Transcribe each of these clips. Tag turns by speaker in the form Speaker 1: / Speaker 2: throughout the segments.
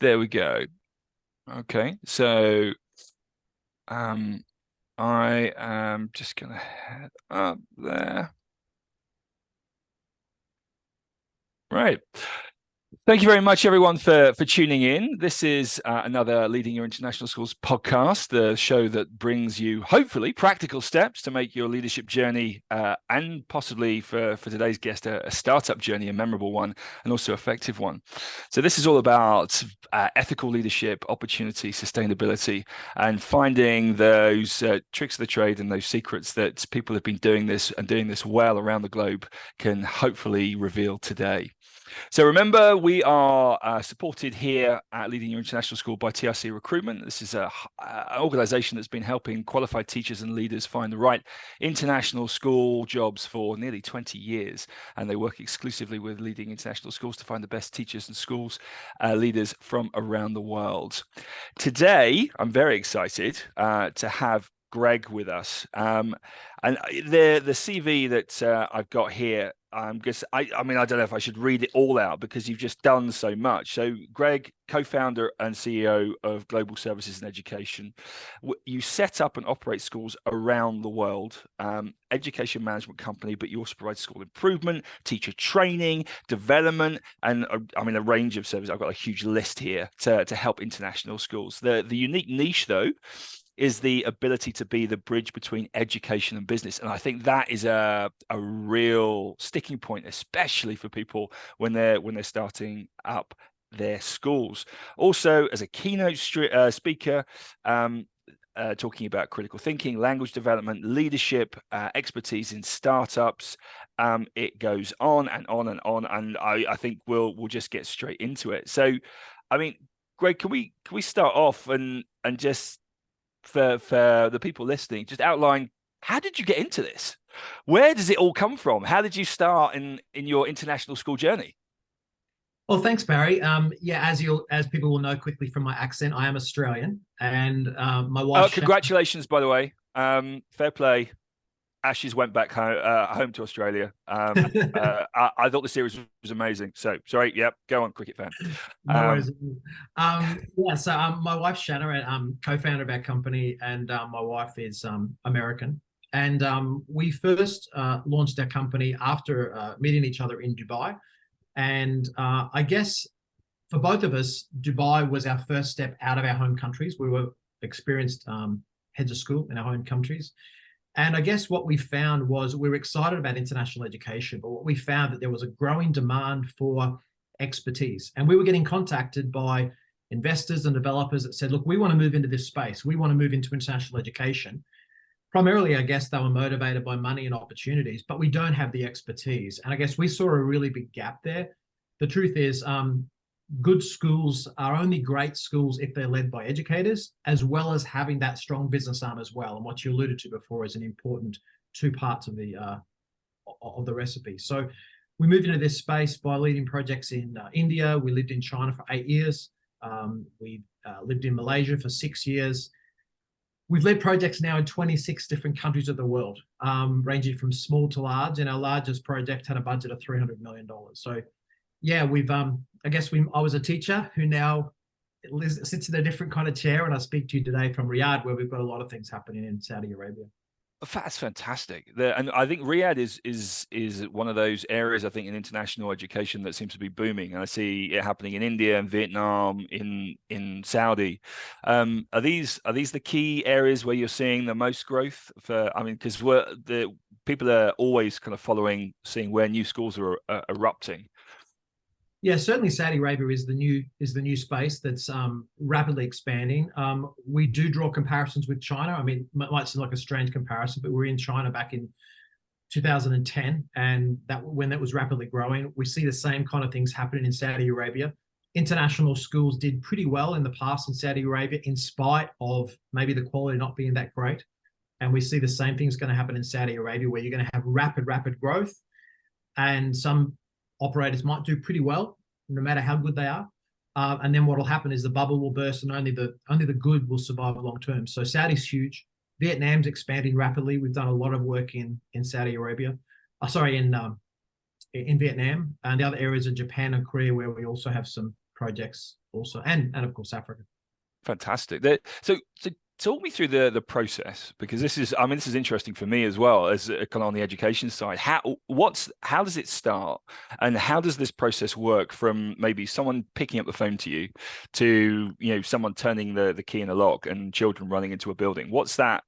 Speaker 1: There we go. Okay, so um, I am just gonna head up there. Right. Thank you very much, everyone, for tuning in. This is another Leading Your International Schools podcast, the show that brings you, hopefully, practical steps to make your leadership journey and possibly for today's guest, a startup journey, a memorable one, and also effective one. So this is all about ethical leadership, opportunity, sustainability, and finding those tricks of the trade and those secrets that people have been doing this and doing this well around the globe can hopefully reveal today. So remember, we are supported here at Leading Your International School by TRC Recruitment. This is an organization that's been helping qualified teachers and leaders find the right international school jobs for nearly 20 years. And they work exclusively with leading international schools to find the best teachers and schools leaders from around the world. Today, I'm very excited to have Greg with us. And the CV that I've got here, I mean, I don't know if I should read it all out because you've just done so much. So, Greg, co-founder and CEO of Global Services and Education, you set up and operate schools around the world, education management company, but you also provide school improvement, teacher training, development, and I mean, a range of services. I've got a huge list here to help international schools. The unique niche, though, is the ability to be the bridge between education and business. And I think that is a real sticking point, especially for people when they're starting up their schools. Also, as a keynote speaker, talking about critical thinking, language development, leadership, expertise in startups. It goes on and on and on. And I think we'll just get straight into it. So, I mean, Greg, can we start off and just for the people listening, just outline, how did you get into this? Where does it all come from? How did you start in your international school journey?
Speaker 2: Well, thanks, Parry. Yeah, as people will know quickly from my accent, I am Australian, and my wife.
Speaker 1: Congratulations, by the way. Fair play. Ashes went back home to Australia. I thought the series was amazing. So sorry, yep, go on, cricket fan.
Speaker 2: No worries. Yeah, so my wife Shanna, co-founder of our company, and my wife is American. And we first launched our company after meeting each other in Dubai. And I guess for both of us, Dubai was our first step out of our home countries. We were experienced heads of school in our home countries. And I guess what we found was we were excited about international education, but what we found that there was a growing demand for expertise. And we were getting contacted by investors and developers that said, look, we want to move into this space. We want to move into international education. Primarily, I guess they were motivated by money and opportunities, but we don't have the expertise. And I guess we saw a really big gap there. The truth is, good schools are only great schools if they're led by educators, as well as having that strong business arm as well. And what you alluded to before is an important two parts of the recipe. So we moved into this space by leading projects in India. We lived in China for 8 years. We lived in Malaysia for 6 years. We've led projects now in 26 different countries of the world, ranging from small to large. And our largest project had a budget of $300 million. So yeah, I was a teacher who now sits in a different kind of chair, and I speak to you today from Riyadh, where we've got a lot of things happening in Saudi Arabia.
Speaker 1: That's fantastic. And I think Riyadh is one of those areas, I think, in international education that seems to be booming. And I see it happening in India and Vietnam, in Saudi. Are these the key areas where you're seeing the most growth? Because the people are always kind of seeing where new schools are erupting.
Speaker 2: Yeah, certainly Saudi Arabia is the new space that's rapidly expanding. We do draw comparisons with China. I mean, it might seem like a strange comparison, but we were in China back in 2010, and when that was rapidly growing. We see the same kind of things happening in Saudi Arabia. International schools did pretty well in the past in Saudi Arabia, in spite of maybe the quality not being that great. And we see the same thing's going to happen in Saudi Arabia, where you're going to have rapid growth, and some operators might do pretty well, no matter how good they are. And then what will happen is the bubble will burst, and only the good will survive long term. So Saudi's huge. Vietnam's expanding rapidly. We've done a lot of work in Saudi Arabia. In Vietnam, and the other areas are Japan and Korea, where we also have some projects also, and of course Africa.
Speaker 1: Fantastic. So talk me through the process, because this is interesting for me as well as kind of on the education side. How does it start, and how does this process work from maybe someone picking up the phone to you to someone turning the key in a lock and children running into a building? What's that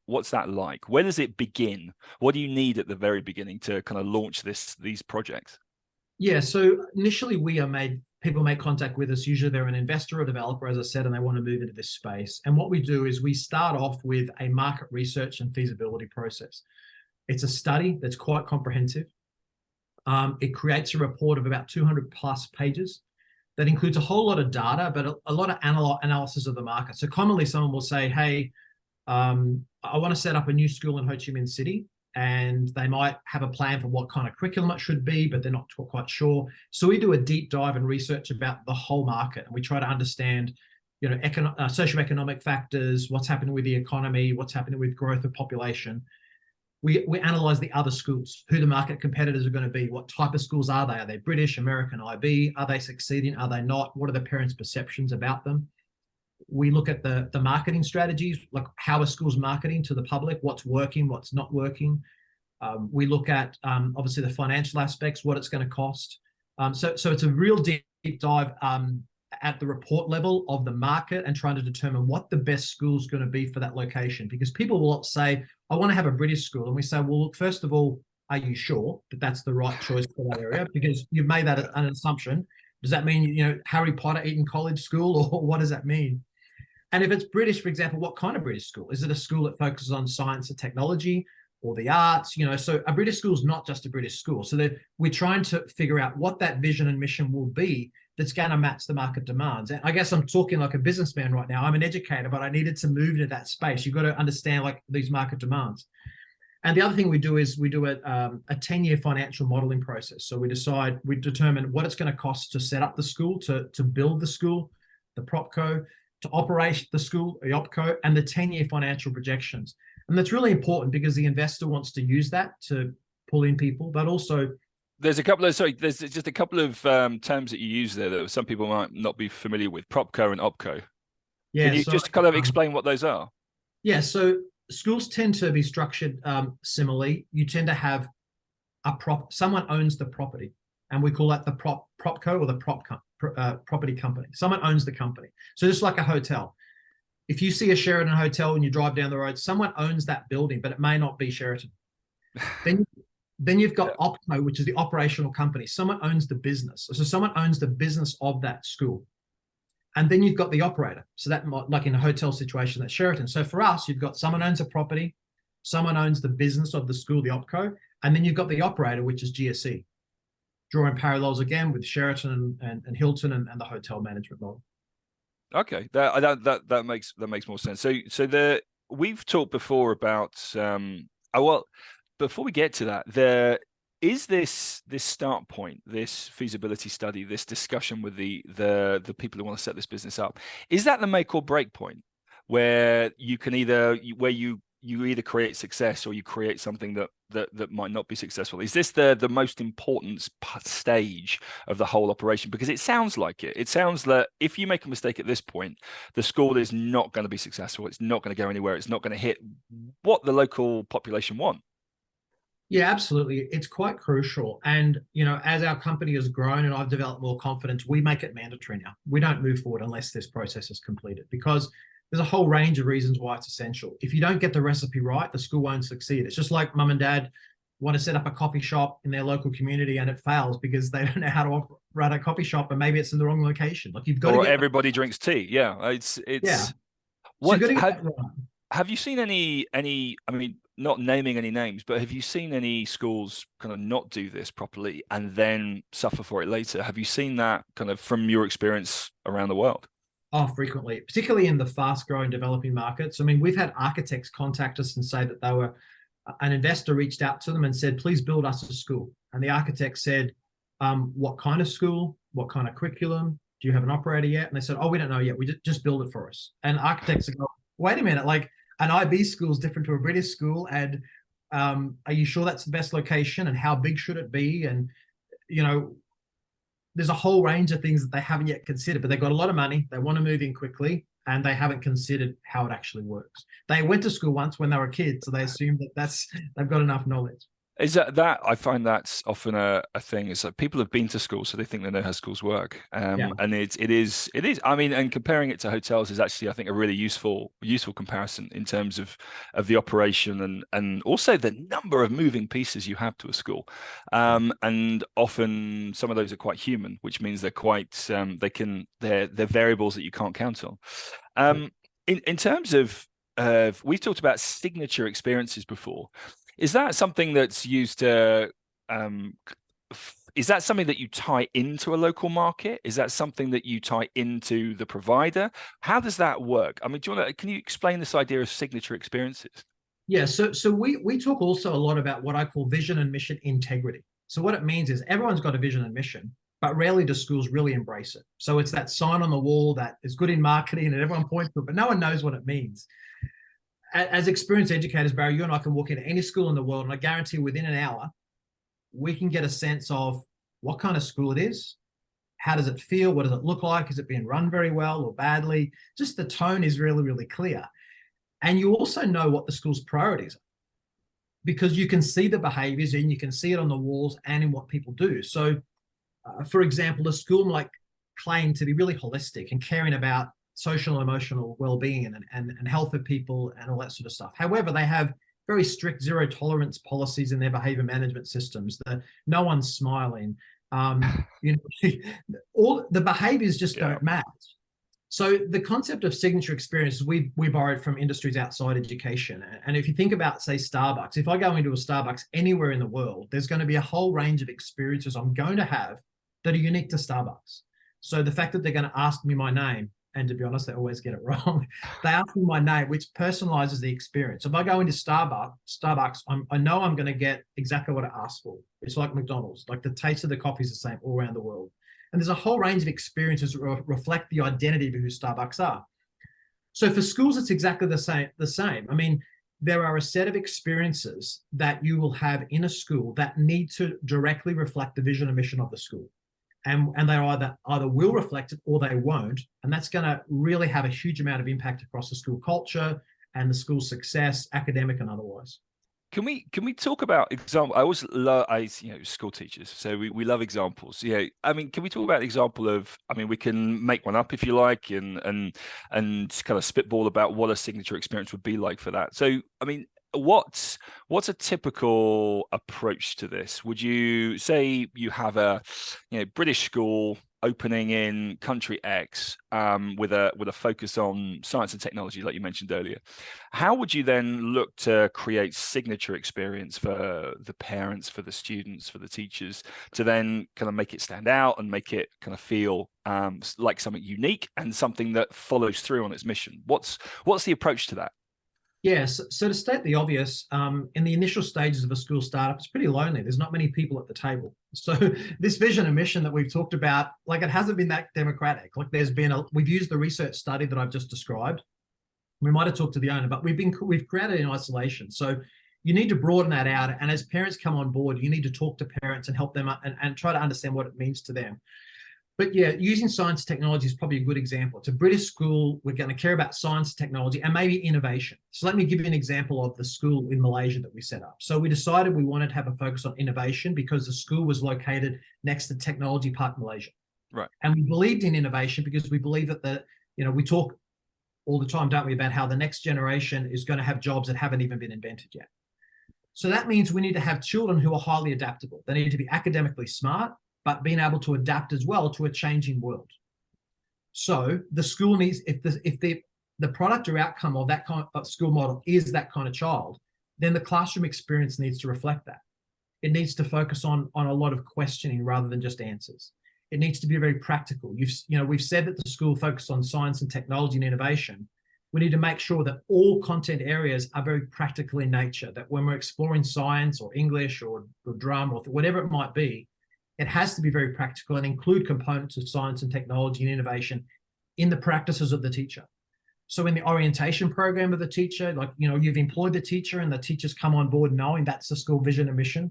Speaker 1: like? Where does it begin? What do you need at the very beginning to kind of launch these projects?
Speaker 2: Yeah, so initially people make contact with us. Usually they're an investor or developer, as I said, and they want to move into this space. And what we do is we start off with a market research and feasibility process. It's a study that's quite comprehensive. It creates a report of about 200 plus pages that includes a whole lot of data, but a lot of analysis of the market. So commonly someone will say, hey, I want to set up a new school in Ho Chi Minh City. And they might have a plan for what kind of curriculum it should be, but they're not quite sure. So we do a deep dive and research about the whole market, and we try to understand, socioeconomic factors, what's happening with the economy, what's happening with growth of population. We analyze the other schools, who the market competitors are going to be, what type of schools are they? Are they British, American, IB? Are they succeeding? Are they not? What are the parents' perceptions about them? We look at the marketing strategies, like how are schools marketing to the public, what's working, what's not working. We look at obviously the financial aspects, what it's going to cost. So it's a real deep dive at the report level of the market and trying to determine what the best school is going to be for that location. Because people will say, I want to have a British school. And we say, well, look, first of all, are you sure that that's the right choice for that area? Because you've made that an assumption. Does that mean, Harry Potter Eton College school, or what does that mean? And if it's British, for example, what kind of British school? Is it a school that focuses on science and technology or the arts? So a British school is not just a British school. So that we're trying to figure out what that vision and mission will be that's going to match the market demands. And I guess I'm talking like a businessman right now. I'm an educator, but I needed to move into that space. You've got to understand like these market demands. And the other thing we do is we do a 10-year financial modeling process. So we determine what it's going to cost to set up the school, to build the school, the PropCo, to operate the school, the OpCo, and the 10-year financial projections. And that's really important because the investor wants to use that to pull in people, but also
Speaker 1: there's just a couple of terms that you use there that some people might not be familiar with: PropCo and OpCo.
Speaker 2: Yeah,
Speaker 1: can you just kind of explain what those are?
Speaker 2: Yeah, so schools tend to be structured similarly. You tend to have someone owns the property, and we call that the PropCo or the property company. Someone owns the company. So just like a hotel, if you see a Sheraton hotel and you drive down the road, someone owns that building, but it may not be Sheraton. Then you've got OpCo, which is the operational company. Someone owns the business. So someone owns the business of that school. And then you've got the operator. So that might, like in a hotel situation, that's Sheraton. So for us, you've got someone owns a property, someone owns the business of the school, the OpCo, and then you've got the operator, which is GSE. Drawing parallels again with Sheraton and Hilton and the hotel management model.
Speaker 1: Okay, that makes more sense. So we've talked before about before we get to that, there is this start point, this feasibility study, this discussion with the people who want to set this business up. Is that the make or break point where you can you either create success or you create something that might not be successful? Is this the most important stage of the whole operation? Because it sounds like it. It sounds that if you make a mistake at this point, the school is not going to be successful. It's not going to go anywhere. It's not going to hit what the local population want.
Speaker 2: Yeah, absolutely. It's quite crucial. And, as our company has grown and I've developed more confidence, we make it mandatory now. We don't move forward unless this process is completed, because there's a whole range of reasons why it's essential. If you don't get the recipe right, the school won't succeed. It's just like mum and dad want to set up a coffee shop in their local community and it fails because they don't know how to run a coffee shop, and maybe it's in the wrong location. Like you've got
Speaker 1: or
Speaker 2: to get
Speaker 1: everybody drinks tea. Yeah, it's
Speaker 2: yeah.
Speaker 1: What
Speaker 2: So you got to get that right.
Speaker 1: Have you seen any? I mean, not naming any names, but have you seen any schools kind of not do this properly and then suffer for it later? Have you seen that kind of from your experience around the world?
Speaker 2: Oh, frequently, particularly in the fast-growing developing markets. I mean, we've had architects contact us and say that an investor reached out to them and said, please build us a school. And the architect said, what kind of school? What kind of curriculum? Do you have an operator yet? And they said, oh, we don't know yet. We just build it for us. And architects are going, wait a minute, like an IB school is different to a British school. And are you sure that's the best location? And how big should it be? And, there's a whole range of things that they haven't yet considered, but they've got a lot of money. They want to move in quickly, and they haven't considered how it actually works. They went to school once when they were kids, so they assume that they've got enough knowledge.
Speaker 1: Is that I find that's often a thing. It's like people have been to school, so they think they know how schools work.
Speaker 2: Yeah.
Speaker 1: And it is. I mean, and comparing it to hotels is actually, I think, a really useful comparison in terms of the operation and also the number of moving pieces you have to a school. And often some of those are quite human, which means they're quite they're variables that you can't count on. In terms of we've talked about signature experiences before. Is that something that's used to, is that something that you tie into a local market? Is that something that you tie into the provider? How does that work? I mean, can you explain this idea of signature experiences?
Speaker 2: Yeah, so we talk also a lot about what I call vision and mission integrity. So what it means is everyone's got a vision and mission, but rarely do schools really embrace it. So it's that sign on the wall that is good in marketing and everyone points to it, but no one knows what it means. As experienced educators, Barry, you and I can walk into any school in the world, and I guarantee within an hour, we can get a sense of what kind of school it is, how does it feel, what does it look like, is it being run very well or badly? Just the tone is really, really clear. And you also know what the school's priorities are because you can see the behaviors and you can see it on the walls and in what people do. So, for example, a school might claim to be really holistic and caring about social and emotional well-being and health of people and all that sort of stuff. However, they have very strict zero tolerance policies in their behavior management systems. No one's smiling. All the behaviors just don't match. So the concept of signature experiences, we borrowed from industries outside education. And if you think about, say, Starbucks, if I go into a Starbucks anywhere in the world, there's going to be a whole range of experiences I'm going to have that are unique to Starbucks. So the fact that they're going to ask me my name, and to be honest, they always get it wrong. They ask me my name, which personalizes the experience. So if I go into Starbucks, I know I'm going to get exactly what I asked for. It's like McDonald's, like the taste of the coffee is the same all around the world. And there's a whole range of experiences that reflect the identity of who Starbucks are. So for schools, it's exactly the same. I mean, there are a set of experiences that you will have in a school that need to directly reflect the vision and mission of the school. And they either will reflect it or they won't. And that's going to really have a huge amount of impact across the school culture and the school's success, academic and otherwise.
Speaker 1: Can we talk about example? I always love school teachers, so we love examples. Yeah, I mean, can we talk about an example of? I mean, we can make one up if you like, and kind of spitball about what a signature experience would be like for that. So, I mean, what's a typical approach to this? Would you say you have a British school opening in country X with a focus on science and technology, like you mentioned earlier? How would you then look to create signature experience for the parents, for the students, for the teachers, to then kind of make it stand out and make it kind of feel like something unique and something that follows through on its mission? What's the approach to that?
Speaker 2: Yes. So to state the obvious, in the initial stages of a school startup, it's pretty lonely. There's not many people at the table. So this vision and mission that we've talked about, like it hasn't been that democratic. Like we've used the research study that I've just described. We might have talked to the owner, but we've created in isolation. So you need to broaden that out. And as parents come on board, you need to talk to parents and help them and try to understand what it means to them. But yeah, using science technology is probably a good example. It's a British school. We're going to care about science, technology, and maybe innovation. So let me give you an example of the school in Malaysia that we set up. So we decided we wanted to have a focus on innovation because the school was located next to Technology Park Malaysia.
Speaker 1: Right.
Speaker 2: And we believed in innovation because we believe that we talk all the time, don't we, about how the next generation is going to have jobs that haven't even been invented yet. So that means we need to have children who are highly adaptable. They need to be academically smart, but being able to adapt as well to a changing world. So the school needs, if the product or outcome of that kind of school model is that kind of child, then the classroom experience needs to reflect that. It needs to focus on a lot of questioning rather than just answers. It needs to be very practical. We've said that the school focuses on science and technology and innovation. We need to make sure that all content areas are very practical in nature, that when we're exploring science or English or drum or whatever it might be, it has to be very practical and include components of science and technology and innovation in the practices of the teacher. So in the orientation program of the teacher, you've employed the teacher and the teachers come on board knowing that's the school vision and mission.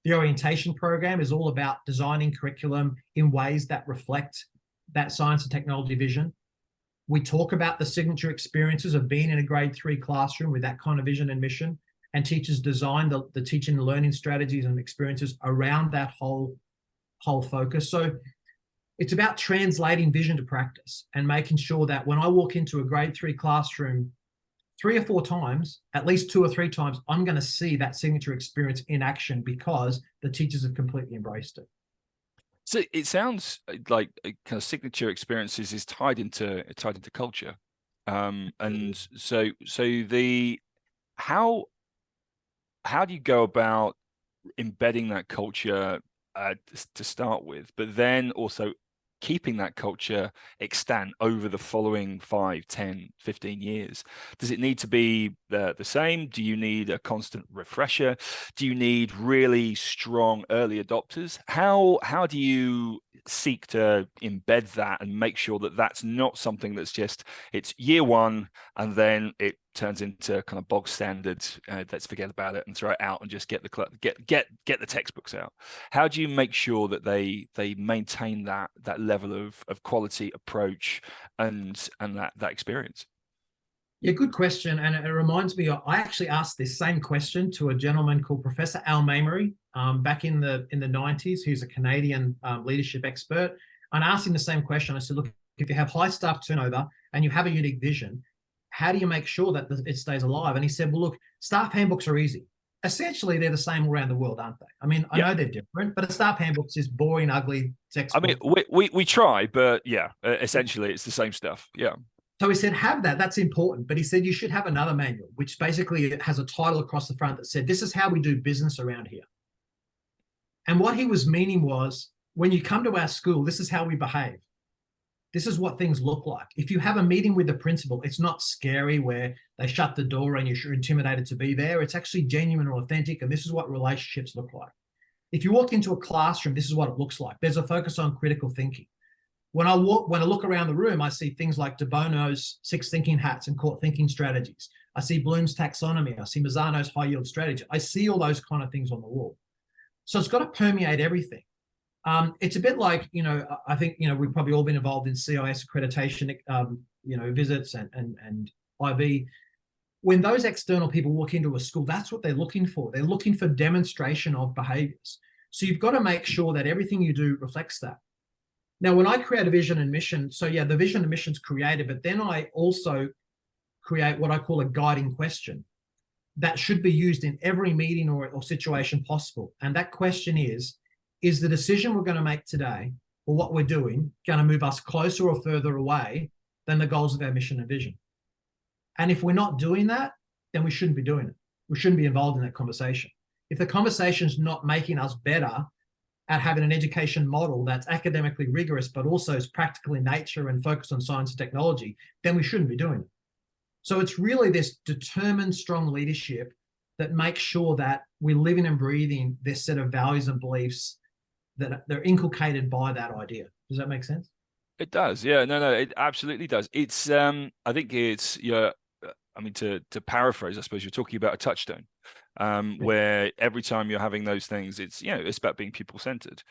Speaker 2: The orientation program is all about designing curriculum in ways that reflect that science and technology vision. We talk about the signature experiences of being in a grade 3 classroom with that kind of vision and mission, and teachers design the teaching and learning strategies and experiences around that whole focus. So it's about translating vision to practice and making sure that when I walk into a grade 3 classroom 3 or 4 times, at least 2 or 3 times, I'm going to see that signature experience in action because the teachers have completely embraced it.
Speaker 1: So it sounds like a kind of signature experiences is tied into culture, and so the how do you go about embedding that culture to start with, but then also keeping that culture extant over the following 5, 10, 15 years? Does it need to be the same? Do you need a constant refresher? Do you need really strong early adopters? How do you seek to embed that and make sure that that's not something that's just it's year one and then it turns into kind of bog standard, let's forget about it and throw it out and just get the textbooks out? How do you make sure that they maintain that level of quality, approach, and that experience?
Speaker 2: Yeah, good question. And it reminds me, I actually asked this same question to a gentleman called Professor Al Mamery back in the 90s, who's a Canadian leadership expert. And I asked him the same question. I said, look, if you have high staff turnover and you have a unique vision, how do you make sure that it stays alive? And he said, well, look, staff handbooks are easy. Essentially, they're the same around the world, aren't they? I mean, I know they're different, but a staff handbook is boring, ugly textbook.
Speaker 1: I mean, we try, but yeah, essentially it's the same stuff. Yeah.
Speaker 2: So he said, have that. That's important. But he said, you should have another manual, which basically has a title across the front that said, this is how we do business around here. And what he was meaning was, when you come to our school, this is how we behave. This is what things look like. If you have a meeting with the principal, it's not scary where they shut the door and you're intimidated to be there. It's actually genuine and authentic. And this is what relationships look like. If you walk into a classroom, this is what it looks like. There's a focus on critical thinking. When I look around the room, I see things like De Bono's 6 thinking hats and core thinking strategies. I see Bloom's taxonomy. I see Mazzano's high yield strategy. I see all those kind of things on the wall. So it's got to permeate everything. It's a bit like, I think, we've probably all been involved in CIS accreditation, visits and IB. When those external people walk into a school, that's what they're looking for. They're looking for demonstration of behaviors. So you've got to make sure that everything you do reflects that. Now, when I create a vision and mission, so yeah, the vision and mission's created, but then I also create what I call a guiding question that should be used in every meeting or situation possible. And that question is the decision we're going to make today or what we're doing going to move us closer or further away than the goals of our mission and vision? And if we're not doing that, then we shouldn't be doing it. We shouldn't be involved in that conversation. If the conversation's not making us better at having an education model that's academically rigorous, but also is practical in nature and focused on science and technology, then we shouldn't be doing it. So it's really this determined, strong leadership that makes sure that we're living and breathing this set of values and beliefs that they're inculcated by that idea. Does that make sense?
Speaker 1: It does. Yeah, no, it absolutely does. It's, I think it's, I mean, to paraphrase, I suppose you're talking about a touchstone, where every time you're having those things, it's, it's about being people-centered.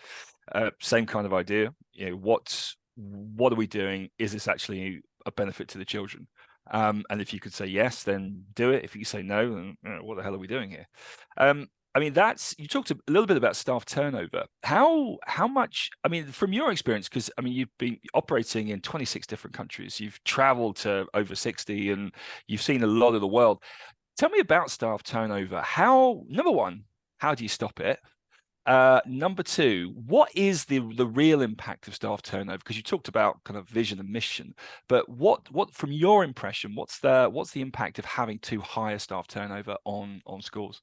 Speaker 1: Same kind of idea. What are we doing? Is this actually a benefit to the children? And if you could say yes, then do it. If you say no, then what the hell are we doing here? I mean, you talked a little bit about staff turnover. How much, I mean, from your experience, because I mean, you've been operating in 26 different countries, you've traveled to over 60 and you've seen a lot of the world. Tell me about staff turnover. Number one, how do you stop it? Number two, what is the real impact of staff turnover? Because you talked about kind of vision and mission, but what from your impression, what's the impact of having too high a staff turnover on schools?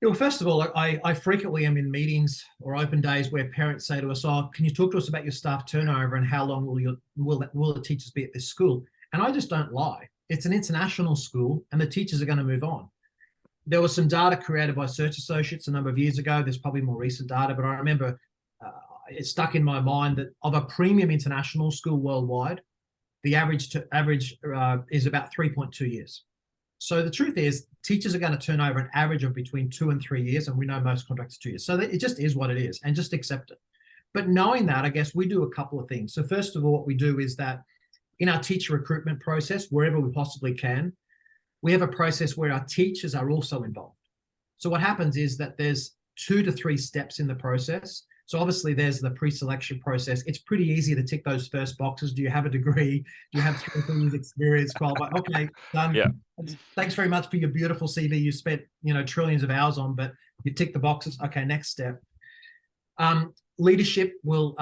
Speaker 2: Well, first of all, I frequently am in meetings or open days where parents say to us, "Oh, can you talk to us about your staff turnover and how long will the teachers be at this school?" And I just don't lie. It's an international school, and the teachers are going to move on. There was some data created by Search Associates a number of years ago. There's probably more recent data, but I remember it stuck in my mind that of a premium international school worldwide, the average is about 3.2 years. So the truth is, teachers are going to turn over an average of between 2 and 3 years, and we know most contracts are 2 years. So it just is what it is, and just accept it. But knowing that, I guess we do a couple of things. So first of all, what we do is that in our teacher recruitment process, wherever we possibly can, we have a process where our teachers are also involved. So what happens is that there's 2 to 3 steps in the process. So obviously there's the pre-selection process. It's pretty easy to tick those first boxes. Do you have a degree? Do you have 3 years experience? Qualified? Okay, done.
Speaker 1: Yeah.
Speaker 2: Thanks very much for your beautiful CV. You spent, trillions of hours on, but you tick the boxes. Okay, next step. Leadership will,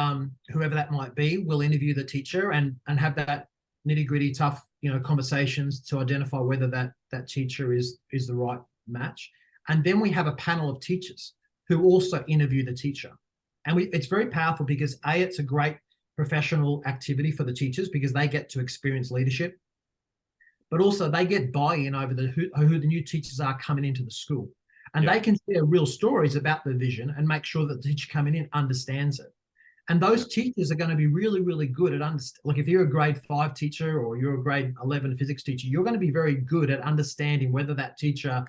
Speaker 2: whoever that might be, will interview the teacher and have that nitty-gritty, tough, conversations to identify whether that teacher is the right match. And then we have a panel of teachers who also interview the teacher. And it's very powerful because it's a great professional activity for the teachers because they get to experience leadership, but also they get buy-in over who the new teachers are coming into the school. And they can share real stories about the vision and make sure that the teacher coming in understands it. And those teachers are going to be really, really good at like if you're a grade 5 teacher or you're a grade 11 physics teacher, you're going to be very good at understanding whether that teacher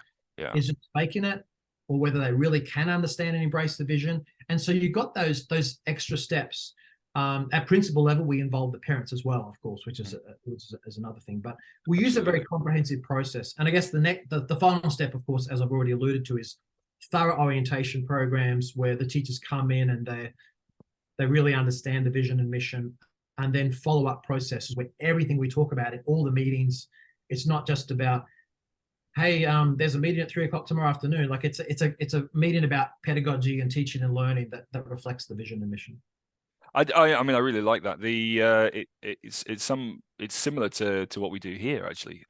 Speaker 2: is just faking it or whether they really can understand and embrace the vision. And so you've got those extra steps. At principal level, we involve the parents as well, of course, which is another thing. But we use a very comprehensive process. And I guess the final step, of course, as I've already alluded to, is thorough orientation programs where the teachers come in and they really understand the vision and mission, and then follow-up processes where everything we talk about in all the meetings, it's not just about, hey, there's a meeting at 3:00 tomorrow afternoon. Like it's a meeting about pedagogy and teaching and learning that reflects the vision and mission.
Speaker 1: I mean, I really like that. It's similar to what we do here, actually.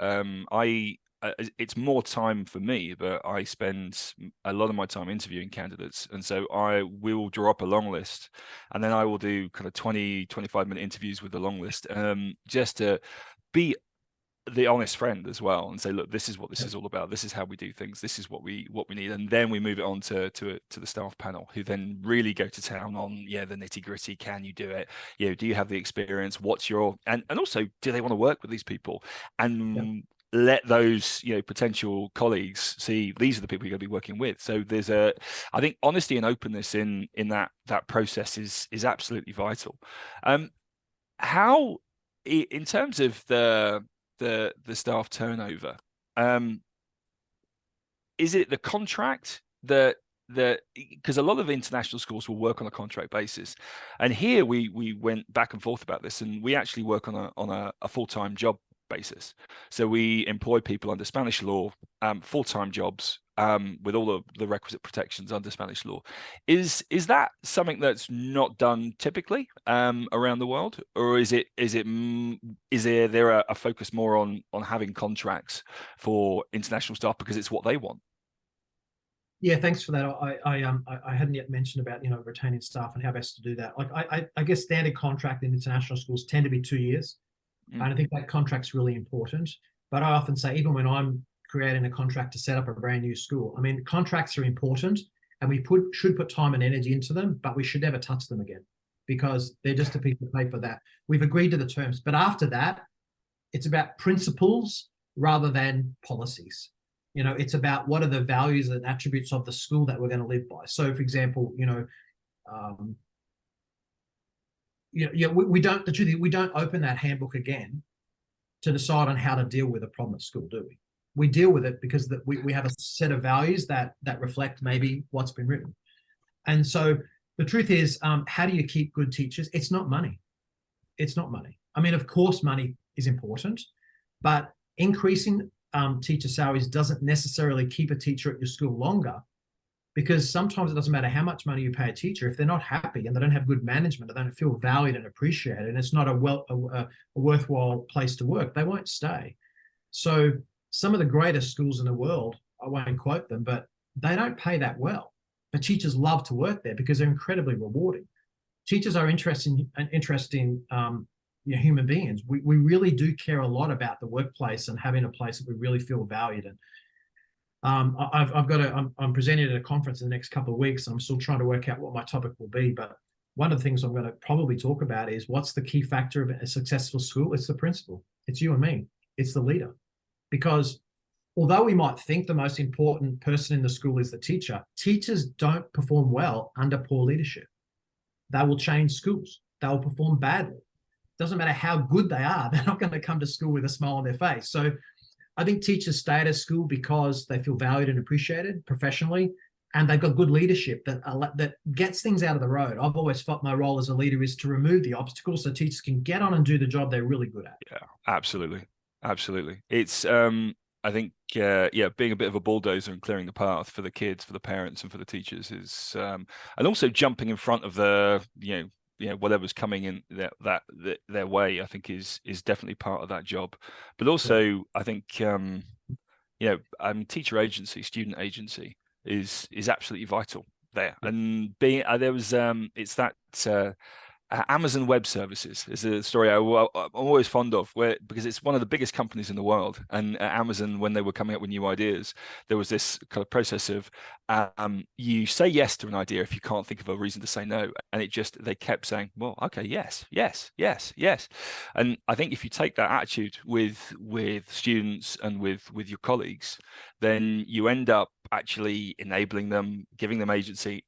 Speaker 1: It's more time for me, but I spend a lot of my time interviewing candidates. And so I will draw up a long list, and then I will do kind of 20-25-minute interviews with the long list, just to be the honest friend as well, and say, look, this is what this is all about. This is how we do things. This is what we need, and then we move it on to the staff panel, who then really go to town on the nitty gritty. Can you do it? Do you have the experience? What's your and also do they want to work with these people? And let those potential colleagues see these are the people you're going to be working with. So there's I think honesty and openness in that process is absolutely vital. How in terms of the staff turnover, is it the contract that because a lot of international schools will work on a contract basis, and here we went back and forth about this, and we actually work on a full-time job basis. So we employ people under Spanish law, full-time jobs, with all the requisite protections under Spanish law. Is that something that's not done typically around the world, or is there a focus more on having contracts for international staff because it's what they want?
Speaker 2: Yeah, thanks for that. I hadn't yet mentioned about retaining staff and how best to do that. Like I guess standard contract in international schools tend to be 2 years. And I think that contract's really important. But I often say, even when I'm creating a contract to set up a brand new school, I mean, contracts are important and we should put time and energy into them, but we should never touch them again because they're just a piece of paper that we've agreed to the terms. But after that, it's about principles rather than policies. It's about what are the values and attributes of the school that we're going to live by. So, for example, we don't. The truth is, we don't open that handbook again to decide on how to deal with a problem at school, do we? We deal with it because we have a set of values that reflect maybe what's been written. And so the truth is, how do you keep good teachers? It's not money. It's not money. I mean, of course, money is important, but increasing teacher salaries doesn't necessarily keep a teacher at your school longer. Because sometimes it doesn't matter how much money you pay a teacher, if they're not happy and they don't have good management, or they don't feel valued and appreciated, and it's not a worthwhile place to work, they won't stay. So some of the greatest schools in the world, I won't quote them, but they don't pay that well. But teachers love to work there because they're incredibly rewarding. Teachers are interesting human beings. We really do care a lot about the workplace and having a place that we really feel valued in. I'm presenting at a conference in the next couple of weeks. I'm still trying to work out what my topic will be, but one of the things I'm going to probably talk about is what's the key factor of a successful school? It's the principal. It's you and me. It's the leader. Because although we might think the most important person in the school is the teacher, teachers don't perform well under poor leadership. They will change schools. They will perform badly. Doesn't matter how good they are, they're not going to come to school with a smile on their face. So I think teachers stay at a school because they feel valued and appreciated professionally, and they've got good leadership that gets things out of the road. I've always felt my role as a leader is to remove the obstacles so teachers can get on and do the job they're really good at.
Speaker 1: Yeah, absolutely. Absolutely. It's I think being a bit of a bulldozer and clearing the path for the kids, for the parents, and for the teachers is, and also jumping in front of the whatever's coming in their way, I think is definitely part of that job. But also, I think teacher agency, student agency is absolutely vital there. And being there was it's that. Amazon Web Services is a story I'm always fond of, because it's one of the biggest companies in the world. And at Amazon, when they were coming up with new ideas, there was this kind of process of you say yes to an idea if you can't think of a reason to say no, and they kept saying, well, okay, yes, yes, yes, yes. And I think if you take that attitude with students and with your colleagues, then you end up actually enabling them, giving them agency,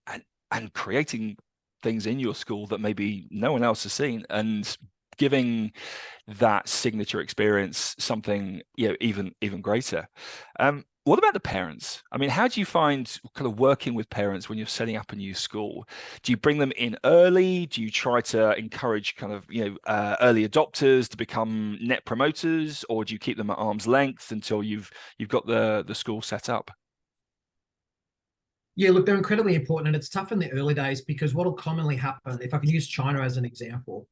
Speaker 1: and creating things in your school that maybe no one else has seen, and giving that signature experience something even greater. What about the parents? I mean, how do you find kind of working with parents when you're setting up a new school? Do you bring them in early? Do you try to encourage kind of early adopters to become net promoters, or do you keep them at arm's length until you've got the school set up?
Speaker 2: Yeah, look, they're incredibly important, and it's tough in the early days because what will commonly happen, if I can use China as an example,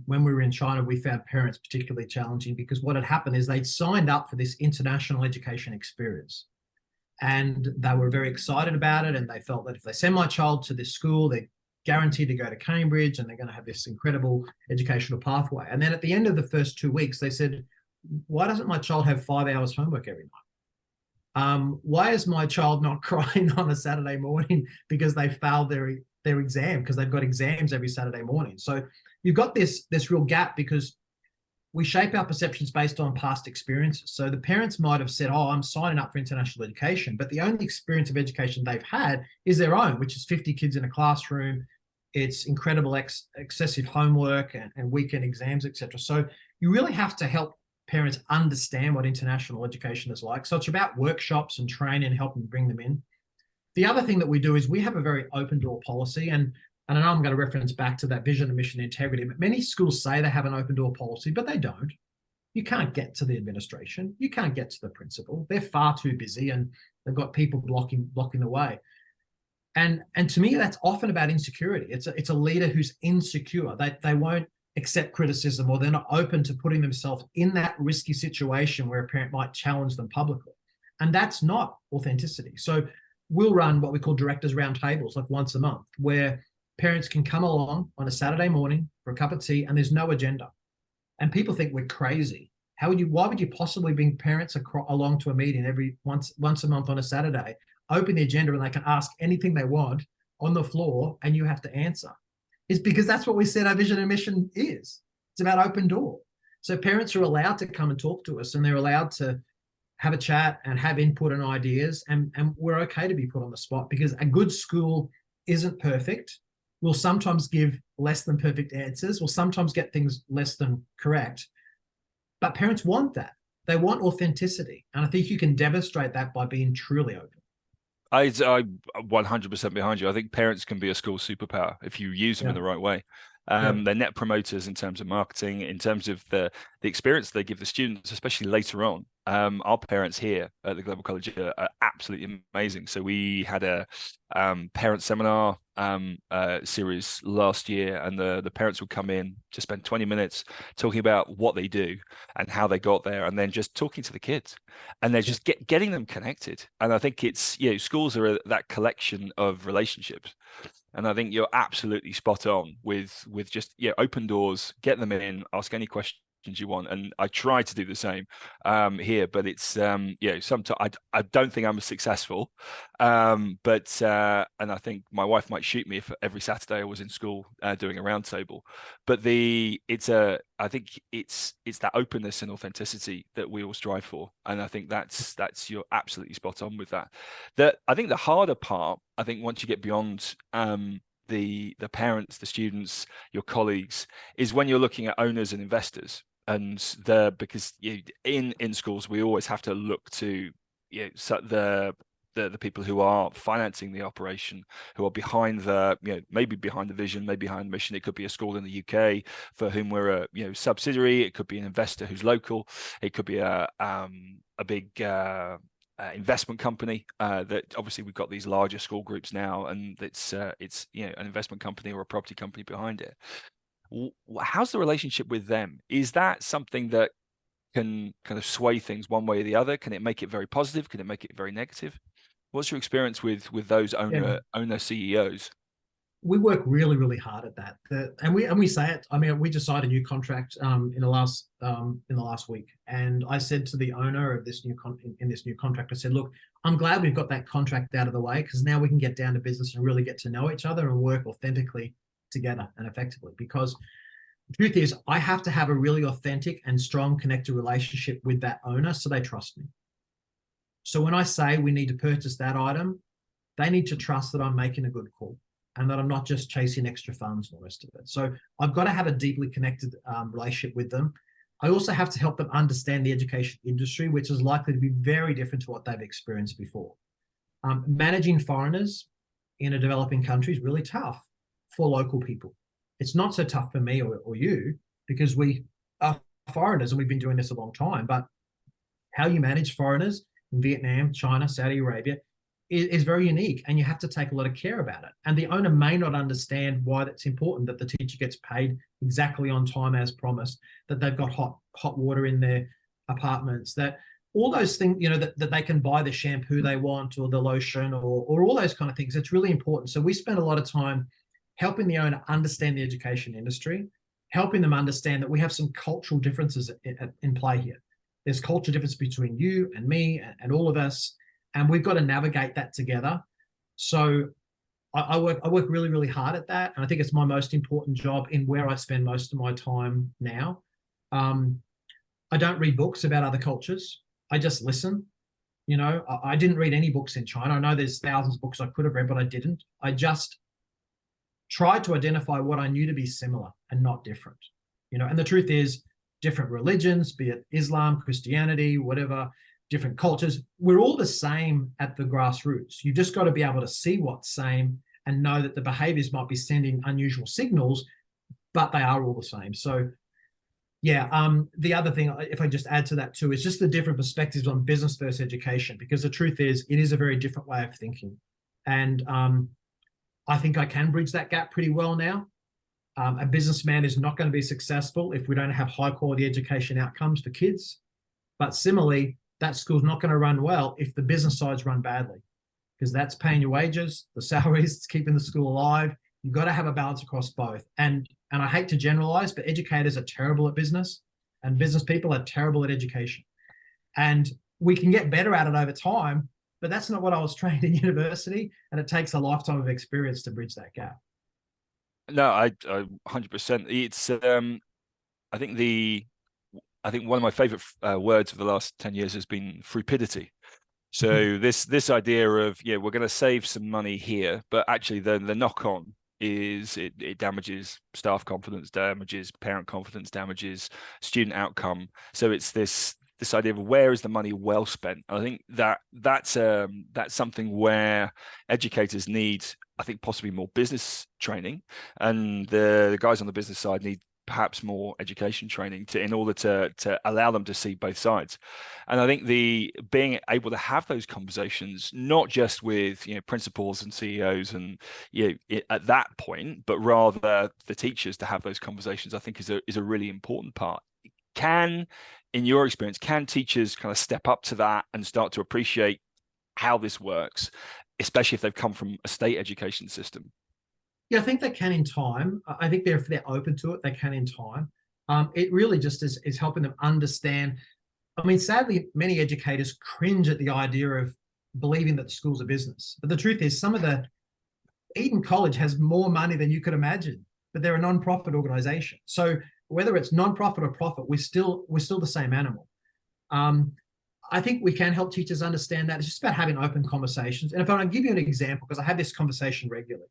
Speaker 2: when we were in China, we found parents particularly challenging because what had happened is they'd signed up for this international education experience, and they were very excited about it, and they felt that if they send my child to this school, they're guaranteed to go to Cambridge, and they're going to have this incredible educational pathway. And then at the end of the first 2 weeks, they said, why doesn't my child have 5 hours homework every night? Why is my child not crying on a Saturday morning because they failed their exam, because they've got exams every Saturday morning? So you've got this real gap because we shape our perceptions based on past experiences. So the parents might have said, oh, I'm signing up for international education, but the only experience of education they've had is their own, which is 50 kids in a classroom. It's incredible excessive homework and weekend exams, etc. So you really have to help parents understand what international education is like. So it's about workshops and training and helping bring them in. The other thing that we do is we have a very open door policy. And I know I'm going to reference back to that vision and mission integrity, but many schools say they have an open door policy, but they don't. You can't get to the administration. You can't get to the principal. They're far too busy and they've got people blocking the way. And to me, that's often about insecurity. It's a leader who's insecure. They won't accept criticism, or they're not open to putting themselves in that risky situation where a parent might challenge them publicly. And that's not authenticity. So we'll run what we call directors roundtables, like once a month, where parents can come along on a Saturday morning for a cup of tea and there's no agenda. And people think we're crazy. Why would you possibly bring parents along to a meeting every once a month on a Saturday, open the agenda and they can ask anything they want on the floor and you have to answer? Is because that's what we said our vision and mission is. It's about open door. So parents are allowed to come and talk to us, and they're allowed to have a chat and have input and ideas, and we're okay to be put on the spot because a good school isn't perfect. We'll sometimes give less than perfect answers. We'll sometimes get things less than correct. But parents want that. They want authenticity. And I think you can demonstrate that by being truly open.
Speaker 1: I 100% behind you. I think parents can be a school superpower if you use them in the right way. They're net promoters in terms of marketing, in terms of the experience they give the students, especially later on. Our parents here at the Global College are absolutely amazing. So we had a parent seminar series last year, and the parents would come in to spend 20 minutes talking about what they do and how they got there, and then just talking to the kids, and they're just getting them connected. And I think it's schools are that collection of relationships. And I think you're absolutely spot on with just open doors, get them in, ask any questions you want, and I try to do the same here, but it's sometimes I don't think I'm successful, but and I think my wife might shoot me if every Saturday I was in school doing a roundtable. But I think it's that openness and authenticity that we all strive for, and I think that's you're absolutely spot on with that. I think the harder part, I think once you get beyond the parents, the students, your colleagues, is when you're looking at owners and investors, and because in schools we always have to look to the people who are financing the operation, who are behind maybe behind the vision, maybe behind the mission. It could be a school in the UK for whom we're a subsidiary. It could be an investor who's local. It could be a big investment company that obviously we've got these larger school groups now, and it's an investment company or a property company behind it. How's the relationship with them? Is that something that can kind of sway things one way or the other? Can it make it very positive? Can it make it very negative? What's your experience with those owner CEOs?
Speaker 2: We work really, really hard at that. And we say it. I mean, we just signed a new contract in the last week, and I said to the owner of this in this new contract, I said, look, I'm glad we've got that contract out of the way, because now we can get down to business and really get to know each other and work authentically together and effectively. Because the truth is, I have to have a really authentic and strong connected relationship with that owner so they trust me. So when I say we need to purchase that item, they need to trust that I'm making a good call and that I'm not just chasing extra funds and the rest of it. So I've got to have a deeply connected relationship with them. I also have to help them understand the education industry, which is likely to be very different to what they've experienced before. Managing foreigners in a developing country is really tough for local people. It's not so tough for me or you, because we are foreigners and we've been doing this a long time. But how you manage foreigners in Vietnam, China, Saudi Arabia is very unique, and you have to take a lot of care about it. And the owner may not understand why that's important, that the teacher gets paid exactly on time as promised, that they've got hot water in their apartments, that all those things, that they can buy the shampoo they want or the lotion or all those kind of things. It's really important. So we spend a lot of time helping the owner understand the education industry, helping them understand that we have some cultural differences in play here. There's cultural difference between you and me and all of us, and we've got to navigate that together. So I work really, really hard at that, and I think it's my most important job in where I spend most of my time now. I don't read books about other cultures. I just listen. I didn't read any books in China. I know there's thousands of books I could have read, but I didn't. I just tried to identify what I knew to be similar and not different. And the truth is, different religions, be it Islam, Christianity, whatever, different cultures, we're all the same at the grassroots. You just got to be able to see what's same and know that the behaviors might be sending unusual signals, but they are all the same. So the other thing, if I just add to that too, is just the different perspectives on business versus education, because the truth is, it is a very different way of thinking. And I think I can bridge that gap pretty well now. A businessman is not going to be successful if we don't have high quality education outcomes for kids. But similarly, that school's not going to run well if the business sides run badly, because that's paying your wages, the salaries, it's keeping the school alive. You've got to have a balance across both. And I hate to generalize, but educators are terrible at business, and business people are terrible at education. And we can get better at it over time, but that's not what I was trained in university, and it takes a lifetime of experience to bridge that gap.
Speaker 1: No, I 100%. It's I think one of my favorite words of the last 10 years has been frupidity. So this idea of, we're going to save some money here, but actually the knock on is it damages staff confidence, damages parent confidence, damages student outcome. So it's this idea of where is the money well spent. I think that's something where educators need, I think, possibly more business training, and the guys on the business side need perhaps more education training in order to allow them to see both sides. And I think being able to have those conversations, not just with principals and CEOs and at that point, but rather the teachers to have those conversations, I think is a really important part. In your experience, can teachers kind of step up to that and start to appreciate how this works, especially if they've come from a state education system?
Speaker 2: Yeah, I think they can in time. I think if they're open to it, they can in time. It really just is helping them understand. I mean, sadly, many educators cringe at the idea of believing that school's a business. But the truth is, Eton College has more money than you could imagine, but they're a non-profit organization. So whether it's non-profit or profit, we're still the same animal. I think we can help teachers understand that. It's just about having open conversations. And if I give you an example, because I have this conversation regularly.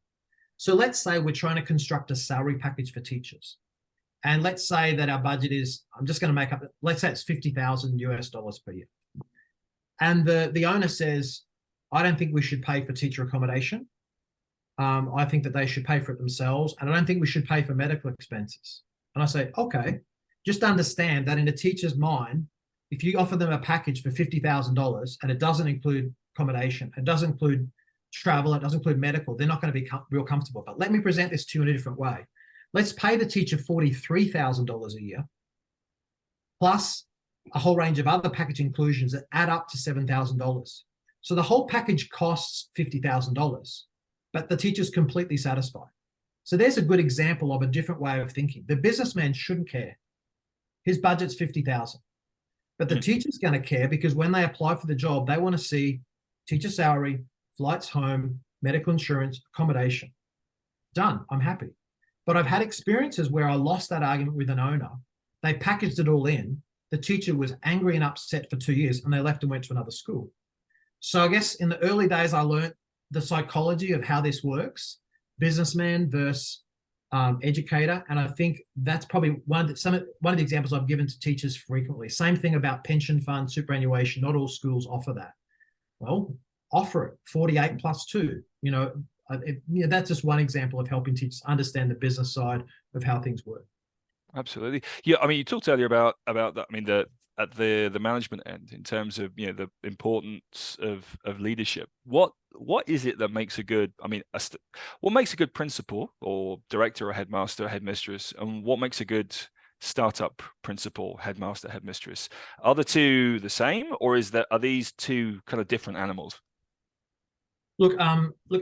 Speaker 2: So let's say we're trying to construct a salary package for teachers. And let's say that our budget is, I'm just going to make up, let's say it's $50,000 per year. And the owner says, I don't think we should pay for teacher accommodation. I think that they should pay for it themselves. And I don't think we should pay for medical expenses. And I say, okay, just understand that in a teacher's mind, if you offer them a package for $50,000 and it doesn't include accommodation, it doesn't include travel, it doesn't include medical, they're not going to be real comfortable. But let me present this to you in a different way. Let's pay the teacher $43,000 a year, plus a whole range of other package inclusions that add up to $7,000. So the whole package costs $50,000, but the teacher's completely satisfied. So there's a good example of a different way of thinking. The businessman shouldn't care. His budget's $50,000. But the teacher's going to care because when they apply for the job, they want to see teacher salary, flights home, medical insurance, accommodation. Done. I'm happy. But I've had experiences where I lost that argument with an owner. They packaged it all in. The teacher was angry and upset for 2 years, and they left and went to another school. So I guess in the early days, I learned the psychology of how this works, businessman versus educator. And I think that's probably one of the examples I've given to teachers frequently. Same thing about pension fund, superannuation. Not all schools offer that. Well, offer it, 48 plus 2. That's just one example of helping teachers understand the business side of how things work.
Speaker 1: Absolutely. Yeah, I mean, you talked earlier about that. I mean, at the management end, in terms of the importance of leadership. What is it that makes a good? I mean, what makes a good principal or director or headmaster, headmistress, and what makes a good startup principal, headmaster, headmistress? Are the two the same, or are these two kind of different animals?
Speaker 2: Look,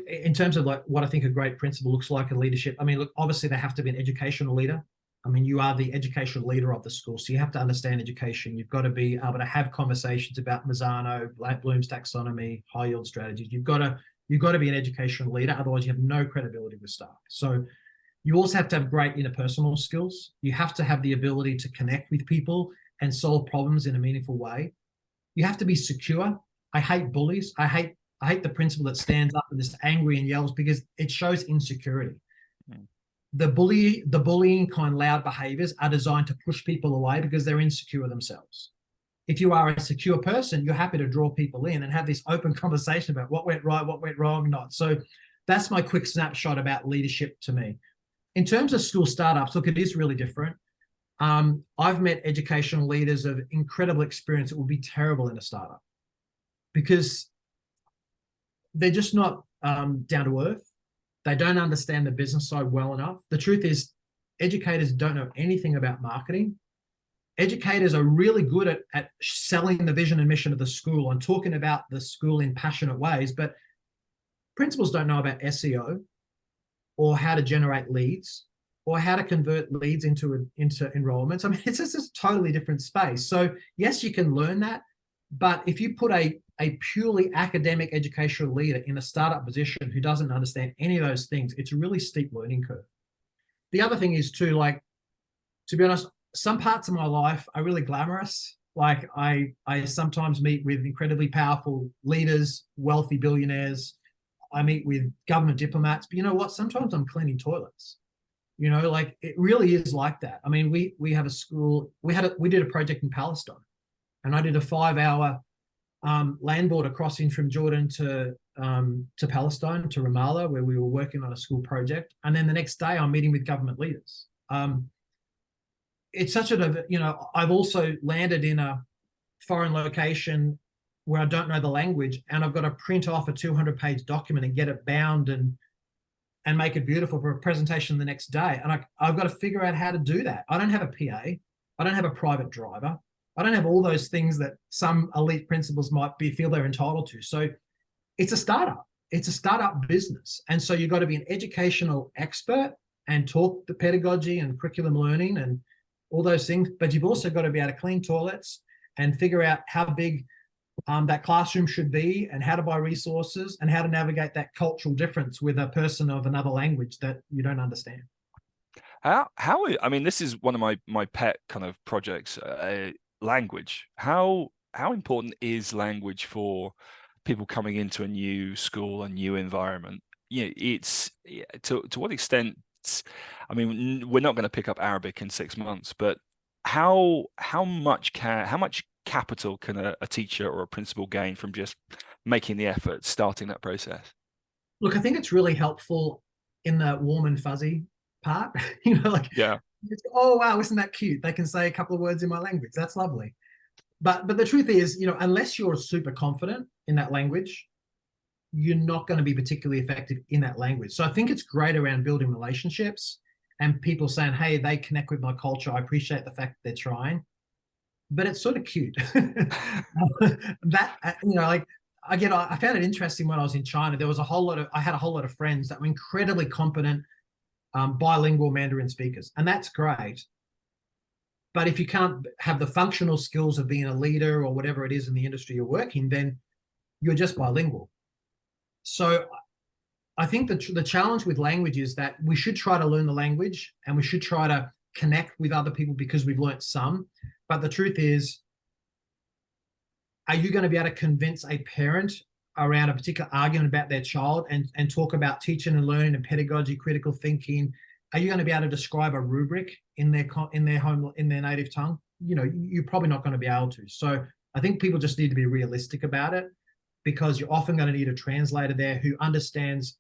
Speaker 2: in terms of like what I think a great principal looks like in leadership, I mean, look, obviously they have to be an educational leader. I mean, you are the educational leader of the school, so you have to understand education. You've got to be able to have conversations about Mazzano, Bloom's taxonomy, high yield strategies. You've got to be an educational leader, otherwise you have no credibility with staff. So you also have to have great interpersonal skills. You have to have the ability to connect with people and solve problems in a meaningful way. You have to be secure. I hate bullies. I hate the principal that stands up and is angry and yells because it shows insecurity. The bullying kind of loud behaviors are designed to push people away because they're insecure themselves. If you are a secure person, you're happy to draw people in and have this open conversation about what went right, what went wrong, not. So that's my quick snapshot about leadership to me. In terms of school startups, look, it is really different. I've met educational leaders of incredible experience that would be terrible in a startup because they're just not down to earth. They don't understand the business side well enough. The truth is, educators don't know anything about marketing. Educators are really good at selling the vision and mission of the school and talking about the school in passionate ways, but principals don't know about SEO or how to generate leads or how to convert leads into enrollments. I mean, it's just a totally different space. So yes, you can learn that, but if you put a purely academic educational leader in a startup position who doesn't understand any of those things, it's a really steep learning curve. The other thing is too, like, to be honest, some parts of my life are really glamorous. Like I sometimes meet with incredibly powerful leaders, wealthy billionaires. I meet with government diplomats, but you know what? Sometimes I'm cleaning toilets. Like it really is like that. I mean, we have a school, we did a project in Palestine, and I did a 5-hour land border crossing from Jordan to Palestine, to Ramallah, where we were working on a school project. And then the next day I'm meeting with government leaders. It's such I've also landed in a foreign location where I don't know the language, and I've got to print off a 200-page document and get it bound and make it beautiful for a presentation the next day. And I've got to figure out how to do that. I don't have a PA. I don't have a private driver. I don't have all those things that some elite principals might feel they're entitled to. So it's a startup. It's a startup business. And so you've got to be an educational expert and talk the pedagogy and curriculum learning and all those things, but you've also got to be able to clean toilets and figure out how big that classroom should be and how to buy resources and how to navigate that cultural difference with a person of another language that you don't understand.
Speaker 1: I mean, this is one of my pet kind of projects, language. How important is language for people coming into a new school, a new environment? It's to what extent, I mean, we're not going to pick up Arabic in 6 months, but how much capital can a teacher or a principal gain from just making the effort, starting that process?
Speaker 2: Look, I think it's really helpful in the warm and fuzzy part. Like,
Speaker 1: Yeah.
Speaker 2: oh wow, isn't that cute? They can say a couple of words in my language. That's lovely. But the truth is, unless you're super confident in that language, you're not going to be particularly effective in that language. So I think it's great around building relationships and people saying, hey, they connect with my culture. I appreciate the fact that they're trying, but it's sort of cute. That, like, again, I found it interesting when I was in China. I had a whole lot of friends that were incredibly competent bilingual Mandarin speakers, and that's great. But if you can't have the functional skills of being a leader or whatever it is in the industry you're working, then you're just bilingual. So I think the challenge with language is that we should try to learn the language and we should try to connect with other people because we've learnt some. But the truth is, are you going to be able to convince a parent around a particular argument about their child and talk about teaching and learning and pedagogy, critical thinking? Are you going to be able to describe a rubric in their native tongue? You're probably not going to be able to. So I think people just need to be realistic about it, because you're often going to need a translator there who understands,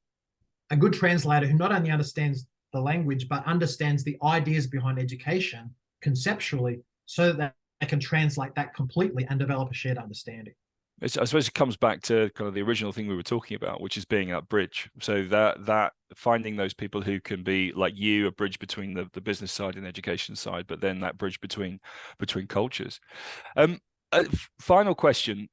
Speaker 2: a good translator who not only understands the language, but understands the ideas behind education conceptually, so that they can translate that completely and develop a shared understanding.
Speaker 1: I suppose it comes back to kind of the original thing we were talking about, which is being that bridge. So that finding those people who can be like you, a bridge between the business side and the education side, but then that bridge between cultures. Final question: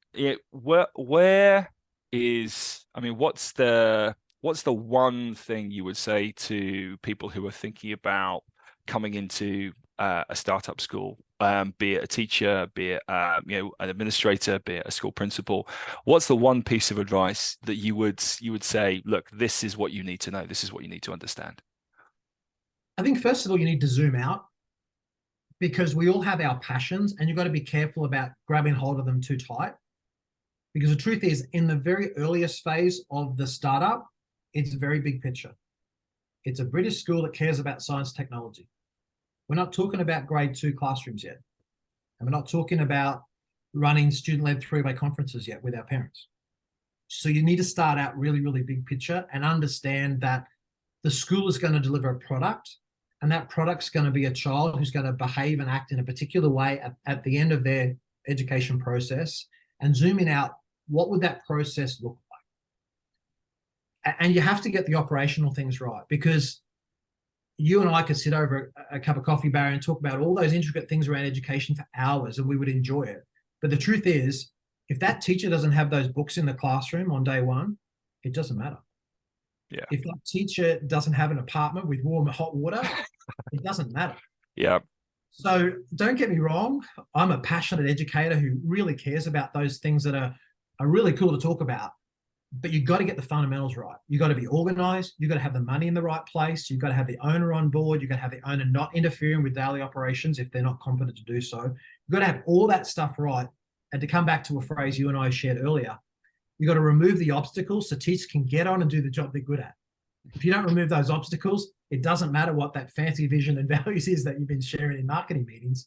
Speaker 1: where is? I mean, what's the one thing you would say to people who are thinking about coming into a startup school, be it a teacher, be it an administrator, be it a school principal? What's the one piece of advice that you would say, look, this is what you need to know, this is what you need to understand?
Speaker 2: I think first of all, you need to zoom out, because we all have our passions and you've got to be careful about grabbing hold of them too tight. Because the truth is, in the very earliest phase of the startup, it's a very big picture. It's a British school that cares about science technology. We're not talking about grade 2 classrooms yet. And we're not talking about running student-led three-way conferences yet with our parents. So you need to start out really, really big picture and understand that the school is going to deliver a product, and that product's going to be a child who's going to behave and act in a particular way at the end of their education process. And zooming out, what would that process look like? And you have to get the operational things right, because you and I could sit over a cup of coffee, Barry, and talk about all those intricate things around education for hours, and we would enjoy it. But the truth is, if that teacher doesn't have those books in the classroom on day one, it doesn't matter.
Speaker 1: Yeah.
Speaker 2: If that teacher doesn't have an apartment with warm and hot water, it doesn't matter.
Speaker 1: Yeah.
Speaker 2: So don't get me wrong. I'm a passionate educator who really cares about those things that are really cool to talk about. But you've got to get the fundamentals right. You've got to be organized. You've got to have the money in the right place. You've got to have the owner on board. You've got to have the owner not interfering with daily operations if they're not competent to do so. You've got to have all that stuff right. And to come back to a phrase you and I shared earlier, you've got to remove the obstacles so teachers can get on and do the job they're good at. If you don't remove those obstacles, it doesn't matter what that fancy vision and values is that you've been sharing in marketing meetings.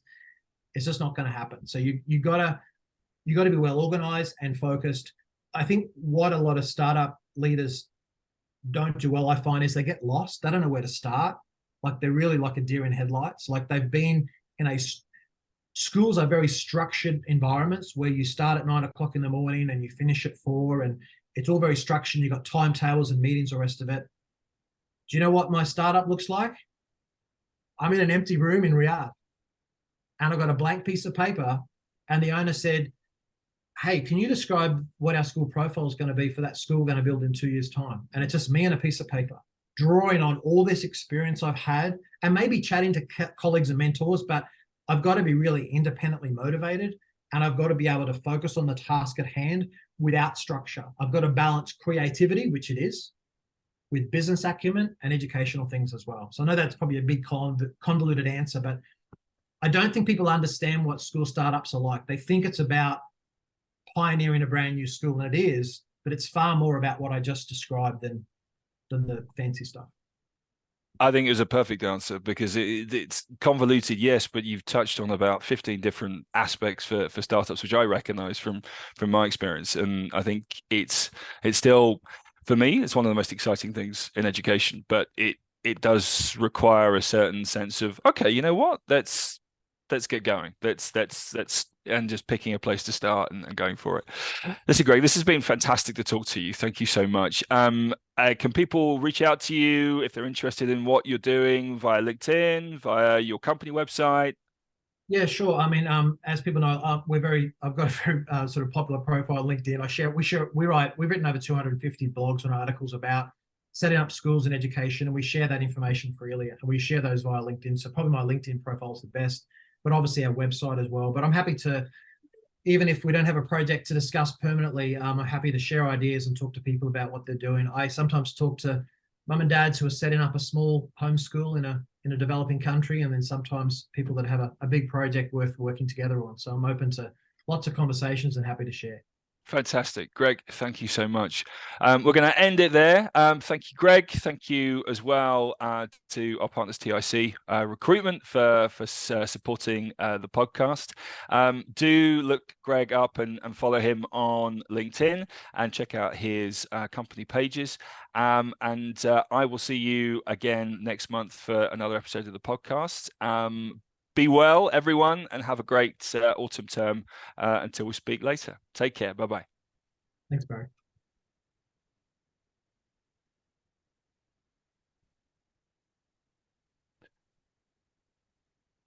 Speaker 2: It's just not going to happen. So you got to be well organized and focused. I think what a lot of startup leaders don't do well, I find, is they get lost. They don't know where to start. Like, they're really like a deer in headlights. Like, they've been in schools are very structured environments where you start at 9 o'clock in the morning and you finish at 4, and it's all very structured. You've got timetables and meetings, the rest of it. Do you know what my startup looks like? I'm in an empty room in Riyadh, and I've got a blank piece of paper, and the owner said, hey, can you describe what our school profile is going to be for that school we're going to build in 2 years' time? And it's just me and a piece of paper, drawing on all this experience I've had, and maybe chatting to colleagues and mentors, but I've got to be really independently motivated, and I've got to be able to focus on the task at hand without structure. I've got to balance creativity, which it is, with business acumen and educational things as well. So I know that's probably a big convoluted answer, but I don't think people understand what school startups are like. They think it's about pioneering a brand new school, and it is, but it's far more about what I just described than the fancy stuff.
Speaker 1: I think it was a perfect answer because it's convoluted, yes, but you've touched on about 15 different aspects for startups, which I recognize from my experience. And I think it's still, for me, it's one of the most exciting things in education, but it does require a certain sense of, okay, you know what, let's get going. Let's and just picking a place to start and going for it. This is great. This has been fantastic to talk to you. Thank you so much. Can people reach out to you if they're interested in what you're doing via LinkedIn, via your company website?
Speaker 2: Yeah, sure. I mean, as people know, I've got a very sort of popular profile on LinkedIn. We've written over 250 blogs and articles about setting up schools and education, and we share that information freely, and we share those via LinkedIn. So probably my LinkedIn profile is the best, but obviously our website as well. But I'm happy to, even if we don't have a project to discuss permanently, I'm happy to share ideas and talk to people about what they're doing. I sometimes talk to mum and dads who are setting up a small homeschool in a developing country, and then sometimes people that have a big project worth working together on. So I'm open to lots of conversations and happy to share.
Speaker 1: Fantastic. Greg, thank you so much. We're going to end it there. Thank you, Greg. Thank you as well to our partners, TIC Recruitment, for supporting the podcast. Do look Greg up and follow him on LinkedIn and check out his company pages. And I will see you again next month for another episode of the podcast. Be well, everyone, and have a great autumn term until we speak later. Take care. Bye-bye.
Speaker 2: Thanks, Barry.